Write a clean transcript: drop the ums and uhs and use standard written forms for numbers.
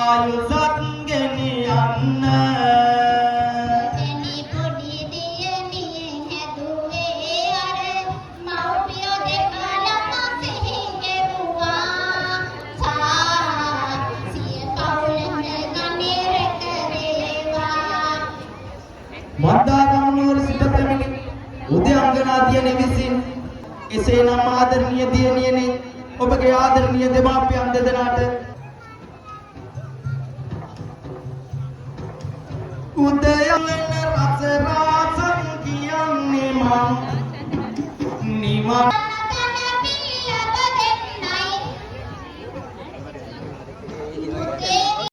ආයුසත් ගෙනියන්න එනි පොඩි දියණියෙන් හැදුවේ අර මව්පියෝ දෙකලම සිහිගෙවුවා සිය පවුලම ගණේ රැකේවා මන්දාගම නුවර සිට පැමිණි උදයංගනා දියණිය විසින් එසේනම් ආදරණීය දියණියනි ඔබගේ ආදරණීය දෙමාපියන් දෙදෙනාට උදයංගන රස රාසන් කියන්නේ මං නිවන්